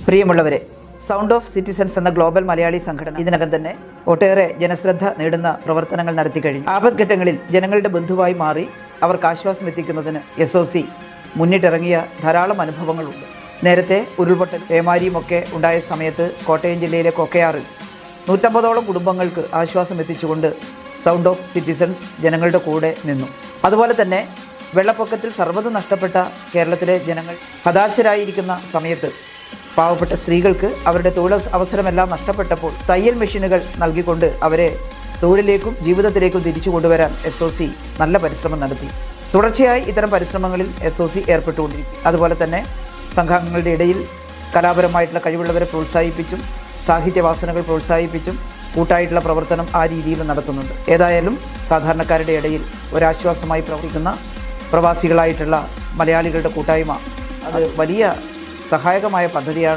പ്രിയമുള്ളവരെ, sound of citizens എന്ന global Malayali സംഘടന ഇതിനകം തന്നെ ഒട്ടേറെ ജനശ്രദ്ധ നേടുന്ന പ്രവർത്തനങ്ങൾ നടത്തി കഴിഞ്ഞു. ആപത്ഘട്ടങ്ങളിൽ ജനങ്ങളുടെ ബന്ധുവായി മാറി അവർക്ക് ആശ്വാസം എത്തിക്കുന്നതിന് SOC മുന്നിട്ടിറങ്ങിയ ധാരാളം അനുഭവങ്ങളുണ്ട്. നേരത്തെ ഉരുൾപൊട്ടൽ പേമാരിയുമൊക്കെ ഉണ്ടായ സമയത്ത് കോട്ടയം ജില്ലയിലെ കൊക്കയാറിൽ 150ഓളം കുടുംബങ്ങൾക്ക് ആശ്വാസം എത്തിച്ചുകൊണ്ട് സൗണ്ട് ഓഫ് സിറ്റിസൺസ് ജനങ്ങളുടെ കൂടെ നിന്നു. അതുപോലെ തന്നെ വെള്ളപ്പൊക്കത്തിൽ സർവ്വതും നഷ്ടപ്പെട്ട കേരളത്തിലെ ജനങ്ങൾ ഹതാശരായിരിക്കുന്ന സമയത്ത് പാവപ്പെട്ട സ്ത്രീകൾക്ക് അവരുടെ തൊഴിൽ അവസരമെല്ലാം നഷ്ടപ്പെട്ടപ്പോൾ തയ്യൽ മെഷീനുകൾ നൽകിക്കൊണ്ട് അവരെ തൊഴിലിലേക്കും ജീവിതത്തിലേക്കും തിരിച്ചു കൊണ്ടുവരാൻ SOC നല്ല പരിശ്രമം നടത്തി. തുടർച്ചയായി ഇത്തരം പരിശ്രമങ്ങളിൽ SOC ഏർപ്പെട്ടുകൊണ്ടിരിക്കും. അതുപോലെ തന്നെ സംഘാംഗങ്ങളുടെ ഇടയിൽ കലാപരമായിട്ടുള്ള കഴിവുള്ളവരെ പ്രോത്സാഹിപ്പിച്ചും സാഹിത്യവാസനകൾ പ്രോത്സാഹിപ്പിച്ചും കൂട്ടായിട്ടുള്ള പ്രവർത്തനം ആ രീതിയിൽ നടത്തുന്നുണ്ട്. ഏതായാലും സാധാരണക്കാരുടെ ഇടയിൽ ഒരാശ്വാസമായി പ്രവർത്തിക്കുന്ന പ്രവാസികളായിട്ടുള്ള മലയാളികളുടെ കൂട്ടായ്മ അത് വലിയ സഹായകമായ പദ്ധതിയാണ്.